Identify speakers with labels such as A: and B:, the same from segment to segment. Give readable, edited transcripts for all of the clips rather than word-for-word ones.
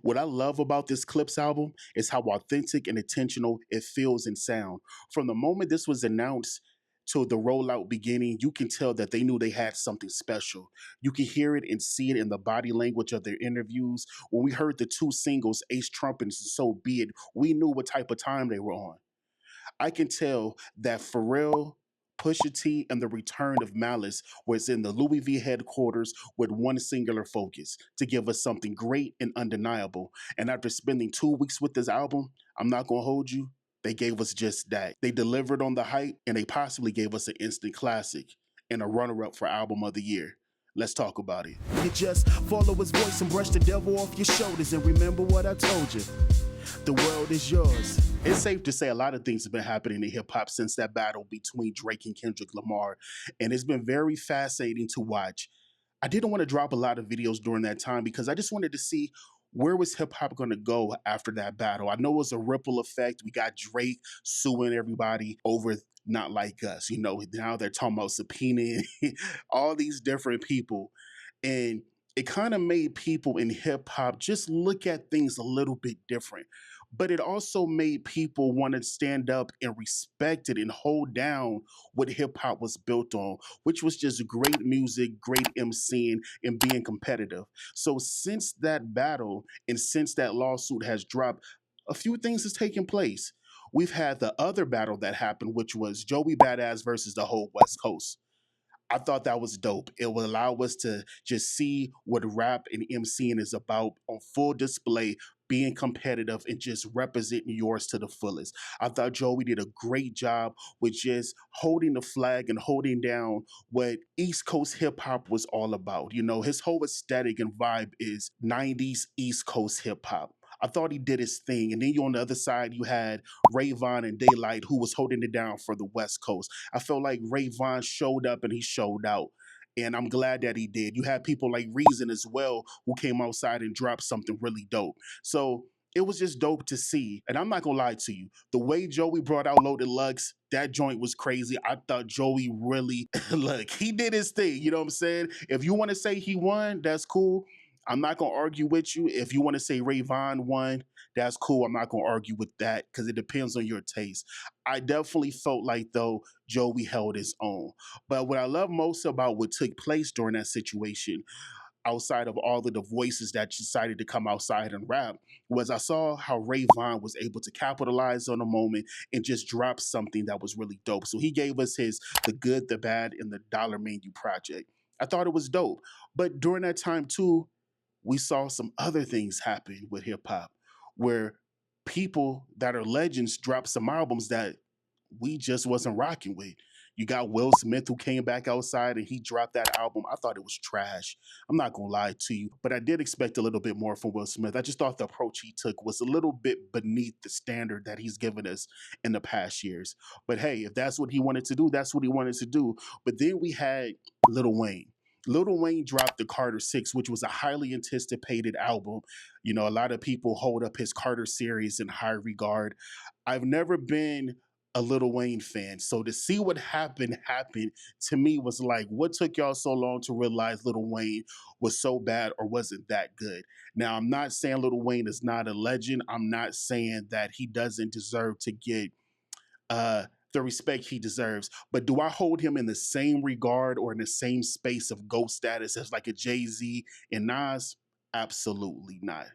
A: What I love about this Clipse album is how authentic and intentional it feels and sound. From the moment this was announced to the rollout beginning, you can tell that they knew they had something special. You can hear it and see it in the body language of their interviews. When we heard the two singles, Ace Trumpets and So Be It, we knew what type of time they were on. I can tell that Pharrell, Pusha T, and the return of Malice was in the Louis V headquarters with one singular focus to give us something great and undeniable. And after spending 2 weeks with this album, I'm not gonna hold you. They gave us just that. They delivered on the hype and they possibly gave us an instant classic and a runner up for Album of the Year. Let's talk about it. You just follow his voice and brush the devil off your shoulders and remember what I told you. The world is yours. It's safe to say a lot of things have been happening in hip hop since that battle between Drake and Kendrick Lamar, and it's been very fascinating to watch. I didn't want to drop a lot of videos during that time because I just wanted to see where was hip hop going to go after that battle. I know it was a ripple effect. We got Drake suing everybody over Not Like Us. You know, now they're talking about subpoenaing all these different people. And it kind of made people in hip hop just look at things a little bit different. But it also made people want to stand up and respect it and hold down what hip hop was built on, which was just great music, great MCing, and being competitive. So since that battle and since that lawsuit has dropped, a few things has taken place. We've had the other battle that happened, which was Joey Badass versus the whole West Coast. I thought that was dope. It will allow us to just see what rap and MCing is about on full display, being competitive and just representing yours to the fullest. I thought Joey did a great job with just holding the flag and holding down what East Coast hip hop was all about. You know, his whole aesthetic and vibe is 90s East Coast hip hop. I thought he did his thing. And then you on the other side, you had Rayvon and Daylight, who was holding it down for the West Coast. I felt like Rayvon showed up and he showed out. And I'm glad that he did. You had people like Reason as well who came outside and dropped something really dope. So it was just dope to see. And I'm not gonna lie to you, the way Joey brought out Loaded Lux, that joint was crazy. I thought Joey really look, he did his thing. You know what I'm saying? If you want to say he won, that's cool. I'm not gonna argue with you. If you want to say Rayvon won, that's cool. I'm not gonna argue with that because it depends on your taste. I definitely felt like though Joey held his own. But what I love most about what took place during that situation, outside of all of the voices that decided to come outside and rap, was I saw how Rayvon was able to capitalize on a moment and just drop something that was really dope. So he gave us his The Good, the Bad, and the Dollar Menu project. I thought it was dope. But during that time too, we saw some other things happen with hip hop where people that are legends dropped some albums that we just wasn't rocking with. You got Will Smith who came back outside and he dropped that album. I thought it was trash. I'm not gonna lie to you, but I did expect a little bit more from Will Smith. I just thought the approach he took was a little bit beneath the standard that he's given us in the past years. But hey, if that's what he wanted to do, that's what he wanted to do. But then we had Lil Wayne. Lil Wayne dropped the Carter Six, which was a highly anticipated album. You know, a lot of people hold up his Carter series in high regard. I've never been a Lil Wayne fan, so to see what happened to me was like, what took y'all so long to realize Lil Wayne was so bad or wasn't that good? Now, I'm not saying Lil Wayne is not a legend. I'm not saying that he doesn't deserve to get the respect he deserves. But do I hold him in the same regard or in the same space of GOAT status as like a Jay-Z and Nas? Absolutely not.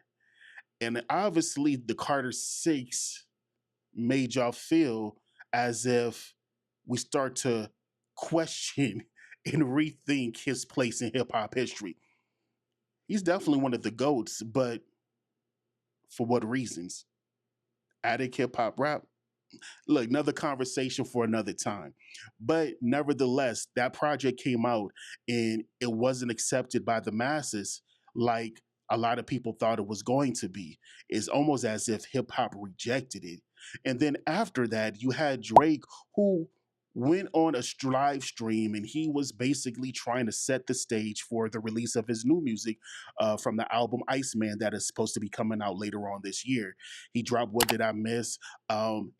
A: And obviously, the Carter Six made y'all feel as if we start to question and rethink his place in hip hop history. He's definitely one of the GOATs, but for what reasons? Attic hip hop rap? Look, another conversation for another time. But nevertheless, that project came out and it wasn't accepted by the masses like a lot of people thought it was going to be. It's almost as if hip hop rejected it. And then after that, you had Drake, who went on a live stream and he was basically trying to set the stage for the release of his new music from the album Iceman that is supposed to be coming out later on this year. He dropped What Did I Miss?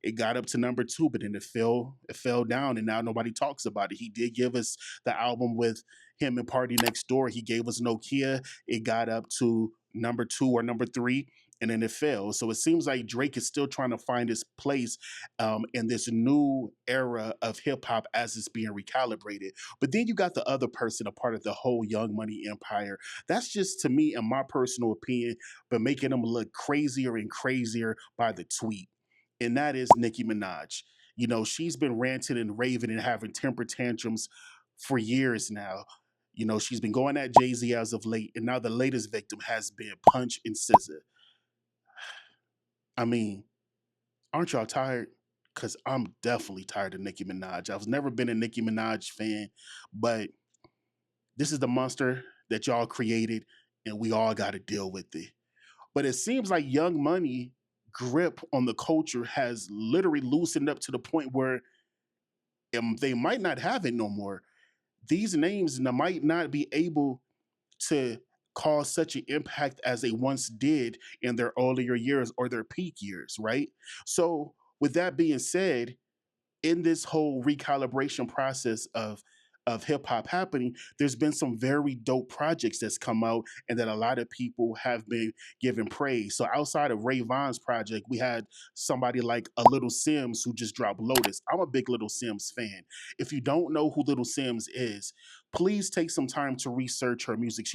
A: It got up to number two, but then it fell down, and now nobody talks about it. He did give us the album with him and Party Next Door. He gave us Nokia. It got up to number two or number three, and then it failed. So it seems like Drake is still trying to find his place in this new era of hip hop as it's being recalibrated. But then you got the other person, a part of the whole Young Money empire. That's just to me, in my personal opinion, but making them look crazier and crazier by the tweet. And that is Nicki Minaj. You know, she's been ranting and raving and having temper tantrums for years now. You know, she's been going at Jay Z as of late, and now the latest victim has been Punch and SZA. I mean, aren't y'all tired? Because I'm definitely tired of Nicki Minaj. I've never been a Nicki Minaj fan, but this is the monster that y'all created, and we all got to deal with it. But it seems like Young Money grip on the culture has literally loosened up to the point where they might not have it no more. These names might not be able to cause such an impact as they once did in their earlier years or their peak years, right? So, with that being said, in this whole recalibration process of hip hop happening, there's been some very dope projects that's come out and that a lot of people have been giving praise. So outside of Ray Vaughn's project, we had somebody like a Little Sims who just dropped Lotus. I'm a big Little Sims fan. If you don't know who Little Sims is, please take some time to research her music.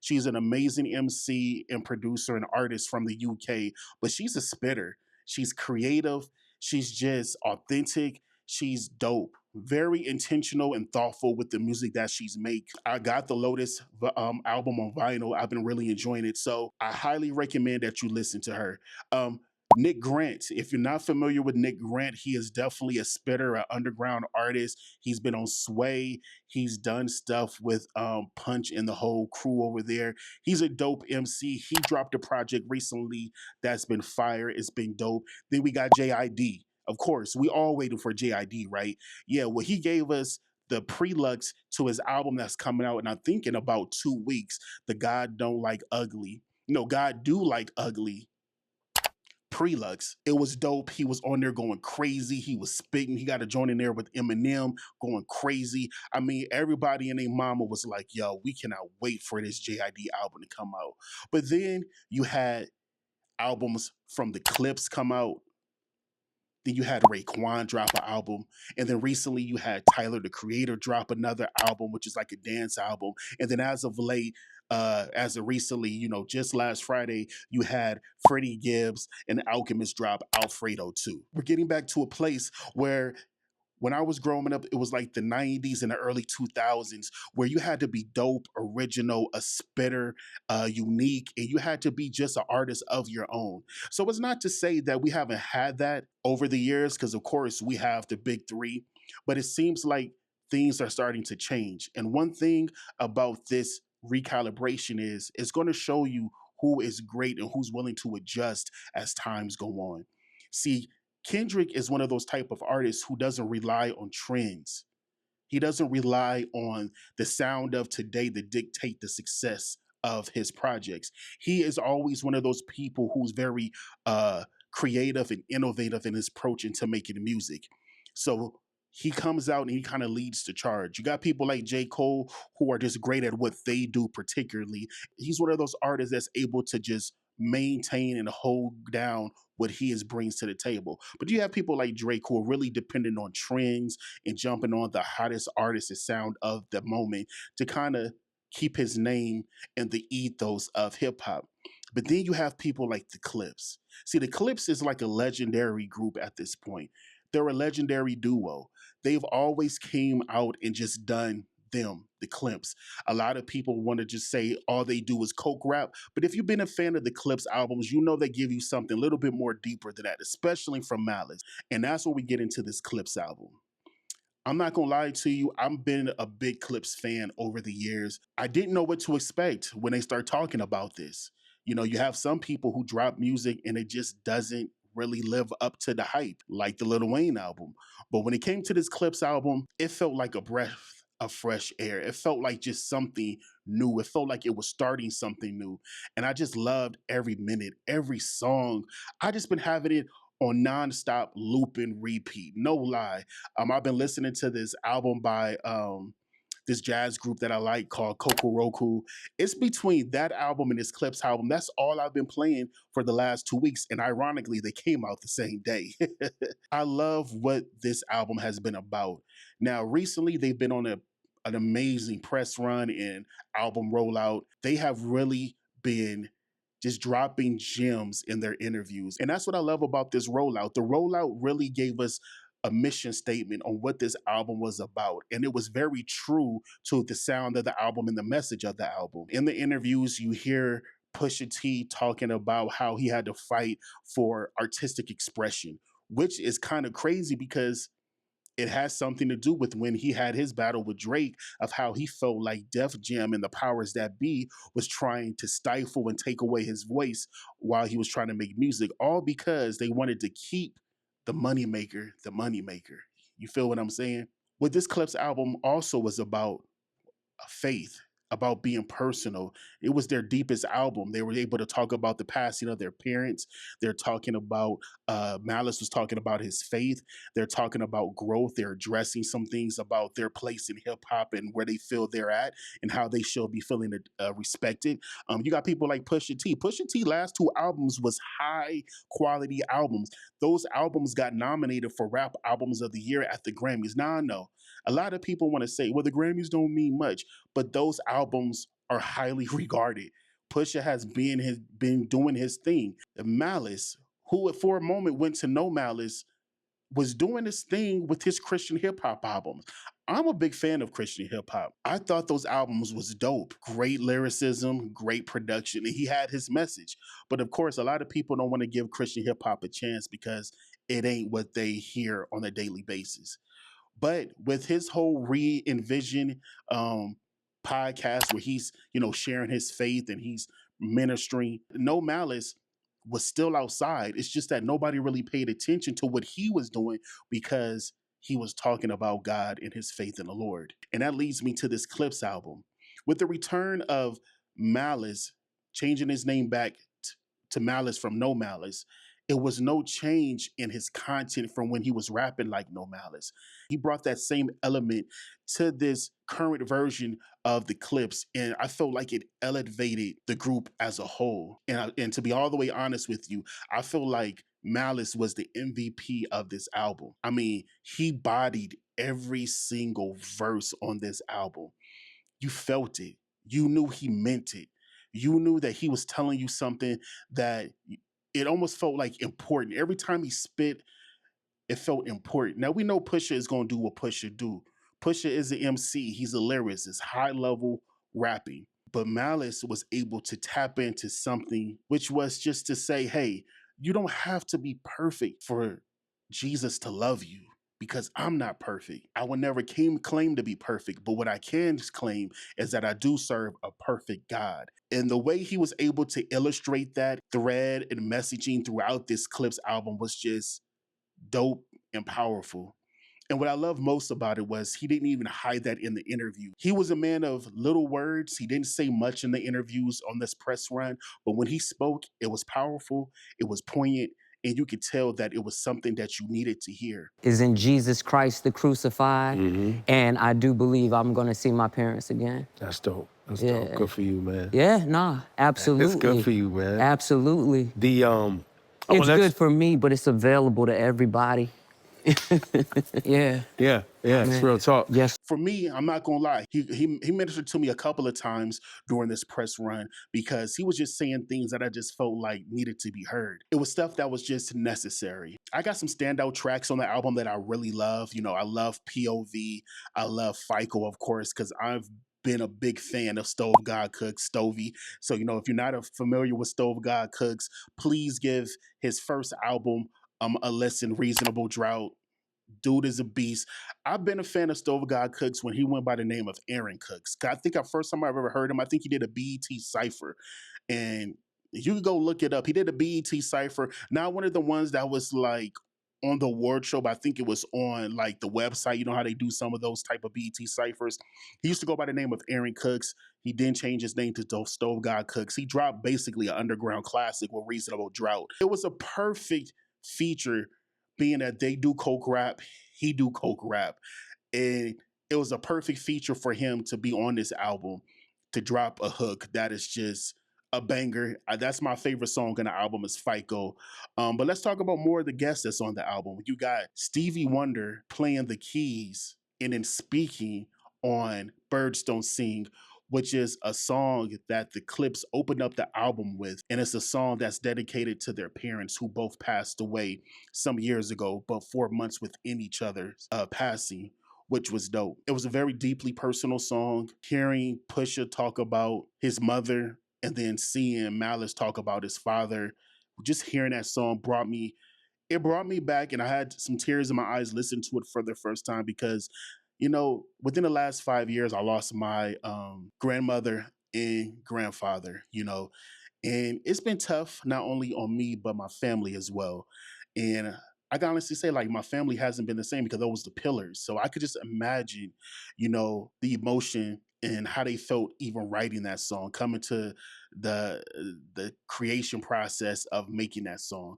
A: She's an amazing MC and producer and artist from the UK, but she's a spitter. She's creative. She's just authentic. She's dope, very intentional and thoughtful with the music that she's made. I got the Lotus album on vinyl. I've been really enjoying it, so I highly recommend that you listen to her. Um, Nick Grant, if you're not familiar with Nick Grant, he is definitely a spitter, an underground artist. He's been on Sway. He's done stuff with Punch and the whole crew over there. He's a dope MC. He dropped a project recently that's been fire. It's been dope. Then we got JID. Of course, we all waited for JID, right? Yeah, well, he gave us the prelux to his album that's coming out, and I think in about 2 weeks, the God Don't Like Ugly. No, God Do Like Ugly prelux. It was dope. He was on there going crazy. He was spitting. He got to join in there with Eminem going crazy. I mean, everybody and their mama was like, yo, we cannot wait for this JID album to come out. But then you had albums from the Clipse come out. Then you had Raekwon drop an album, and then recently you had Tyler the Creator drop another album, which is like a dance album. And then as of late, as of recently, you know, just last Friday, you had Freddie Gibbs and Alchemist drop Alfredo 2. We're getting back to a place where when I was growing up, it was like the 90s and the early 2000s where you had to be dope, original, a spitter, unique, and you had to be just an artist of your own. So it's not to say that we haven't had that over the years, because of course we have the big three, but it seems like things are starting to change. And one thing about this recalibration is it's going to show you who is great and who's willing to adjust as times go on. See, Kendrick is one of those type of artists who doesn't rely on trends. He doesn't rely on the sound of today to dictate the success of his projects. He is always one of those people who's very creative and innovative in his approach into making music. So he comes out and he kind of leads the charge. You got people like J. Cole who are just great at what they do, particularly. He's one of those artists that's able to just maintain and hold down what he is brings to the table. But you have people like Drake who are really dependent on trends and jumping on the hottest artist and sound of the moment to kind of keep his name in the ethos of hip hop. But then you have people like the Clipse. See, the Clipse is like a legendary group at this point. They're a legendary duo. They've always came out and just done them, the Clipse. A lot of people want to just say all they do is coke rap, but if you've been a fan of the Clipse albums, you know they give you something a little bit more deeper than that, especially from Malice. And that's when we get into this Clipse album. I'm not gonna lie to you, I've been a big Clipse fan over the years. I didn't know what to expect when they start talking about this. You know, you have some people who drop music and it just doesn't really live up to the hype, like the Lil Wayne album. But when it came to this Clipse album, it felt like a breath of fresh air. It felt like just something new. It felt like it was starting something new. And I just loved every minute, every song. I just been having it on nonstop loop and repeat. No lie. I've been listening to this album by this jazz group that I like called Roku. It's between that album and this Clipse album. That's all I've been playing for the last 2 weeks. And ironically, they came out the same day. I love what this album has been about. Now, recently, they've been on an amazing press run and album rollout. They have really been just dropping gems in their interviews. And that's what I love about this rollout. The rollout really gave us a mission statement on what this album was about. And it was very true to the sound of the album and the message of the album. In the interviews, you hear Pusha T talking about how he had to fight for artistic expression, which is kind of crazy because it has something to do with when he had his battle with Drake of how he felt like Def Jam and the powers that be was trying to stifle and take away his voice while he was trying to make music, all because they wanted to keep the moneymaker the moneymaker. You feel what I'm saying? What this Clips album also was about faith, about being personal. It was their deepest album. They were able to talk about the passing of their parents. They're talking about Malice was talking about his faith. They're talking about growth. They're addressing some things about their place in hip hop and where they feel they're at and how they should be feeling respected. You got people like Pusha T. Pusha T last two albums was high quality albums. Those albums got nominated for Rap Albums of the Year at the Grammys. Now I know a lot of people want to say, well, the Grammys don't mean much, but those albums are highly regarded. Pusha has been doing his thing. Malice, who for a moment went to no Malice, was doing his thing with his Christian hip hop albums. I'm a big fan of Christian hip hop. I thought those albums was dope. Great lyricism, great production, and he had his message. But of course, a lot of people don't want to give Christian hip hop a chance because it ain't what they hear on a daily basis. But with his whole re-envision podcast where he's, sharing his faith and he's ministering, No Malice was still outside. It's just that nobody really paid attention to what he was doing because he was talking about God and his faith in the Lord. And that leads me to this Clips album. With the return of Malice, changing his name back to Malice from No Malice, it was no change in his content from when he was rapping like No Malice. He brought that same element to this current version of the Clips, and I felt like it elevated the group as a whole. And to be all the way honest with you, I feel like Malice was the MVP of this album. I mean, he bodied every single verse on this album. You felt it. You knew he meant it. You knew that he was telling you something that it almost felt like important. Every time he spit, it felt important. Now we know Pusha is gonna do what Pusha do. Pusha is an MC. He's a lyricist, high level rapping. But Malice was able to tap into something, which was just to say, hey, you don't have to be perfect for Jesus to love you because I'm not perfect. I would never claim to be perfect, but what I can claim is that I do serve a perfect God. And the way he was able to illustrate that thread and messaging throughout this Clips album was just dope and powerful. And what I love most about it was he didn't even hide that in the interview. He was a man of little words. He didn't say much in the interviews on this press run, but when he spoke, it was powerful, it was poignant, and you could tell that it was something that you needed to hear.
B: Is in Jesus Christ the crucified, and I do believe I'm gonna see my parents again.
C: That's dope. That's dope. Good for you, man.
B: Yeah, nah, absolutely.
C: It's good for you, man.
B: Absolutely.
C: The
B: It's good for me, but it's available to everybody. Yeah.
C: Yeah, it's real talk.
B: Yes.
A: For me, I'm not gonna lie, he ministered to me a couple of times during this press run because he was just saying things that I just felt like needed to be heard. It was stuff that was just necessary. I got some standout tracks on the album that I really love. I love POV, I love FICO, of course, because I've been a big fan of Stove God Cooks, Stovey. So, if you're not familiar with Stove God Cooks, please give his first album a listen, Reasonable Drought. Dude is a beast. I've been a fan of Stove God Cooks when he went by the name of Aaron Cooks. I think the first time I've ever heard him, I think he did a BET Cypher. And you can go look it up. He did a BET Cypher, not one of the ones that was like on the award show, but I think it was on like the website. You know how they do some of those type of BET Cyphers. He used to go by the name of Aaron Cooks. He then changed his name to Stove God Cooks. He dropped basically an underground classic with Reasonable Drought. It was a perfect feature being that they do coke rap, he do coke rap. And it was a perfect feature for him to be on this album, to drop a hook that is just a banger. That's my favorite song on the album is FICO. But let's talk about more of the guests that's on the album. You got Stevie Wonder playing the keys and then speaking on Birds Don't Sing, which is a song that the Clipse opened up the album with. And it's a song that's dedicated to their parents who both passed away some years ago, but 4 months within each other's passing, which was dope. It was a very deeply personal song. Hearing Pusha talk about his mother and then seeing Malice talk about his father, just hearing that song brought me back, and I had some tears in my eyes listening to it for the first time because, within the last 5 years, I lost my grandmother and grandfather, and it's been tough not only on me but my family as well. And I can honestly say, like, my family hasn't been the same because those the pillars. So I could just imagine, the emotion and how they felt even writing that song, coming to the the creation process of making that song.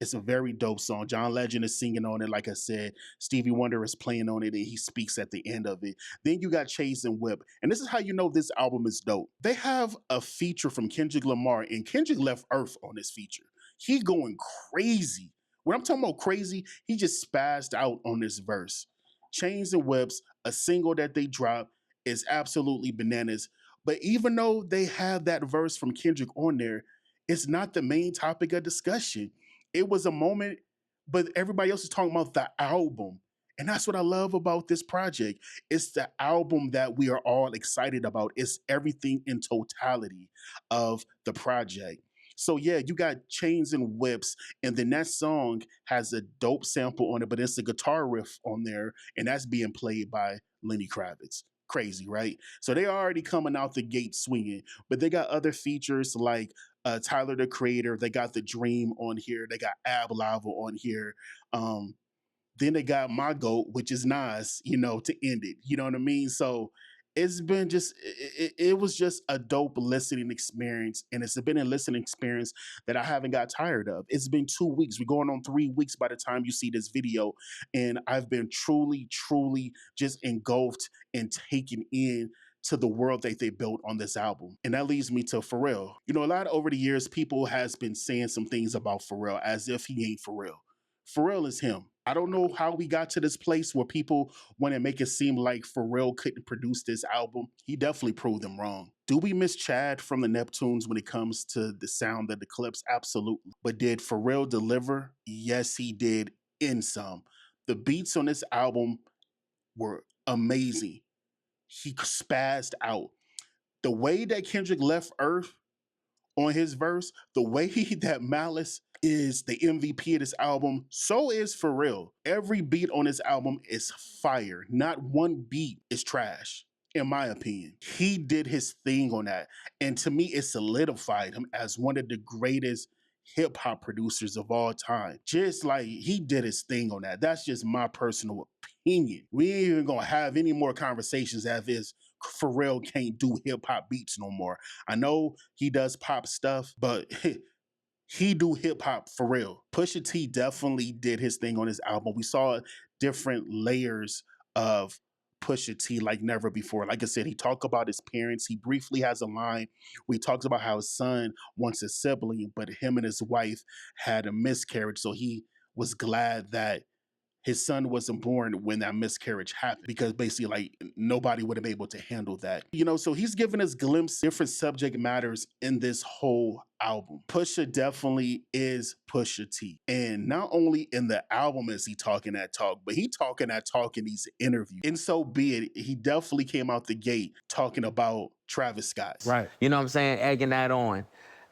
A: It's a very dope song. John Legend is singing on it, like I said. Stevie Wonder is playing on it, and he speaks at the end of it. Then you got Chase and Whip, and this is how you know this album is dope. They have a feature from Kendrick Lamar, and Kendrick left Earth on this feature. He going crazy. When I'm talking about crazy, he just spazzed out on this verse. Chains and Whips, a single that they dropped, is absolutely bananas. But even though they have that verse from Kendrick on there, it's not the main topic of discussion. It was a moment, but everybody else is talking about the album. And that's what I love about this project. It's the album that we are all excited about. It's everything in totality of the project. So yeah, you got Chains and Whips, and then that song has a dope sample on it, but it's a guitar riff on there, and that's being played by Lenny Kravitz. Crazy, right? So they already coming out the gate swinging, but they got other features like Tyler the Creator. They got the Dream on here. They got Ab Lava on here. Then they got my goat, which is Nas, to end it. You know what I mean? So it's been it was just a dope listening experience. And it's been a listening experience that I haven't got tired of. It's been 2 weeks. We're going on 3 weeks by the time you see this video. And I've been truly, truly just engulfed and taken in to the world that they built on this album. And that leads me to Pharrell. A lot over the years, people has been saying some things about Pharrell as if he ain't Pharrell. Pharrell is him. I don't know how we got to this place where people want to make it seem like Pharrell couldn't produce this album. He definitely proved them wrong. Do we miss Chad from the Neptunes when it comes to the sound of the Clipse? Absolutely. But did Pharrell deliver? Yes, he did in some. The beats on this album were amazing. He spazzed out. The way that Kendrick left Earth on his verse, the way that Malice is the MVP of this album, so is Pharrell. Every beat on this album is fire. Not one beat is trash, in my opinion. He did his thing on that. And to me, it solidified him as one of the greatest hip hop producers of all time. Just like he did his thing on that. That's just my personal opinion. We ain't even gonna have any more conversations as is Pharrell can't do hip hop beats no more. I know he does pop stuff, but he do hip hop for real. Pusha T definitely did his thing on his album. We saw different layers of Pusha T like never before. Like I said, he talked about his parents. He briefly has a line where he talks about how his son wants a sibling, but him and his wife had a miscarriage. So he was glad that his son wasn't born when that miscarriage happened because basically like nobody would have been able to handle that. So he's giving us glimpse different subject matters in this whole album. Pusha definitely is Pusha T. And not only in the album is he talking that talk, but he talking that talk in these interviews. And so be it, he definitely came out the gate talking about Travis Scott.
C: Right.
B: You know what I'm saying? Egging that on.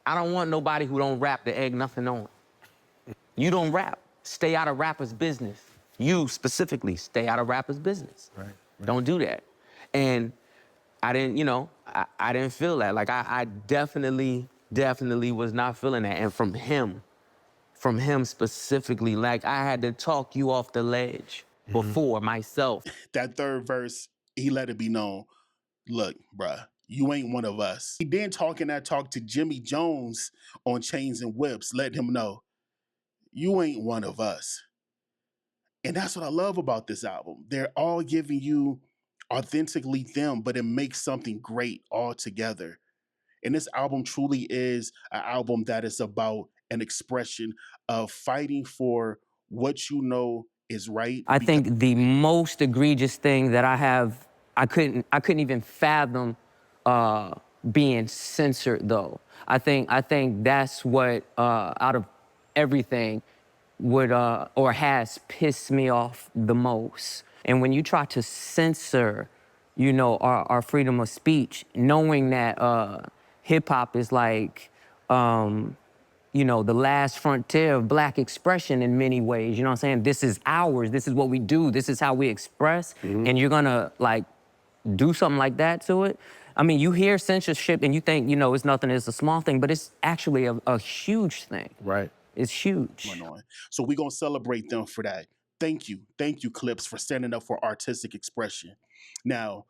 B: I don't want nobody who don't rap to egg nothing on. You don't rap. Stay out of rappers' business. You specifically, stay out of rappers' business.
C: Right.
B: Don't do that. And I didn't, I didn't feel that. Like I definitely was not feeling that. And from him specifically, like I had to talk you off the ledge before myself.
A: That third verse, he let it be known, look, bruh, you ain't one of us. He then talking that talk to Jimmy Jones on Chains and Whips, letting him know, you ain't one of us. And that's what I love about this album. They're all giving you authentically them, but it makes something great all together. And this album truly is an album that is about an expression of fighting for what you know is right.
B: I
A: Because
B: think the most egregious thing that I couldn't even fathom uh, being censored though. I think that's what out of everything would or has pissed me off the most. And when you try to censor, our freedom of speech, knowing that hip hop is like the last frontier of black expression in many ways. You know what I'm saying? This is ours. This is what we do. This is how we express. And you're gonna like do something like that to it. I mean, you hear censorship and you think, it's nothing, it's a small thing, but it's actually a huge thing.
C: Right.
B: It's huge.
A: going on. So we're gonna celebrate them for that. Thank you, Clipse, for standing up for artistic expression. Now,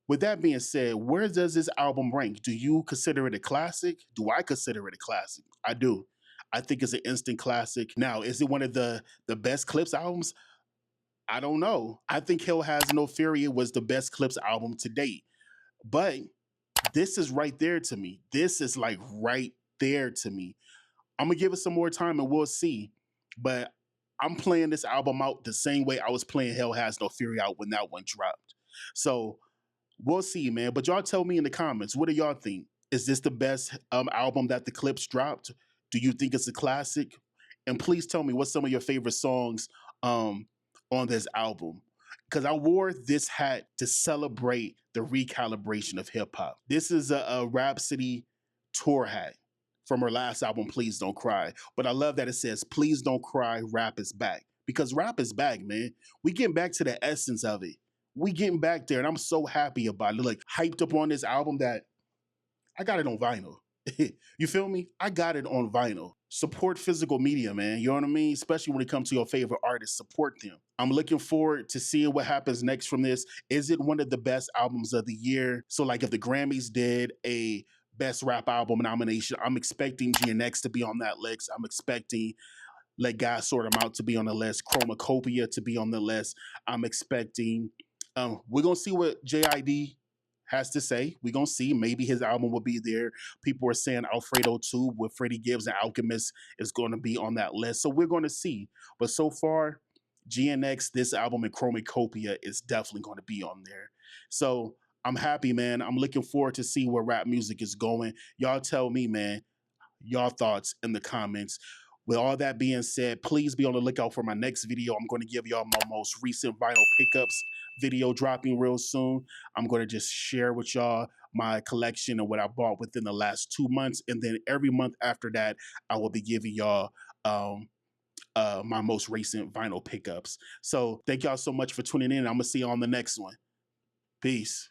A: with that being said, where does this album rank? Do you consider it a classic? Do I consider it a classic? I do. I think it's an instant classic. Now, is it one of the best Clipse albums? I don't know. I think Hell Has No Fury was the best Clipse album to date. But this is right there to me. This is like right there to me. I'm gonna give it some more time and we'll see. But I'm playing this album out the same way I was playing Hell Has No Fury out when that one dropped. So we'll see, man. But y'all tell me in the comments, what do y'all think? Is this the best album that the Clipse dropped? Do you think it's a classic? And please tell me what's some of your favorite songs um, on this album. Because I wore this hat to celebrate the recalibration of hip hop. This is a Rhapsody tour hat from her last album, Please Don't Cry. But I love that it says, Please Don't Cry, rap is back. Because rap is back, man. We getting back to the essence of it. We getting back there, and I'm so happy about it. Like hyped up on this album that I got it on vinyl. You feel me? I got it on vinyl. Support physical media, man. You know what I mean? Especially when it comes to your favorite artists, support them. I'm looking forward to seeing what happens next from this. Is it one of the best albums of the year? So, like, if the Grammys did a best rap album nomination, I'm expecting GNX to be on that list. I'm expecting Let God Sort Them Out to be on the list, Chromacopia to be on the list. I'm expecting, we're going to see what JID has to say. We're going to see. Maybe his album will be there. People are saying Alfredo 2 with Freddie Gibbs and Alchemist is going to be on that list. So we're going to see. But so far, GNX, this album, and Chromacopia is definitely going to be on there. So I'm happy, man. I'm looking forward to see where rap music is going. Y'all tell me, man, y'all thoughts in the comments. With all that being said, please be on the lookout for my next video. I'm going to give y'all my most recent vinyl pickups video dropping real soon. I'm going to just share with y'all my collection and what I bought within the last 2 months. And then every month after that, I will be giving y'all my most recent vinyl pickups. So thank y'all so much for tuning in. I'm going to see you on the next one. Peace.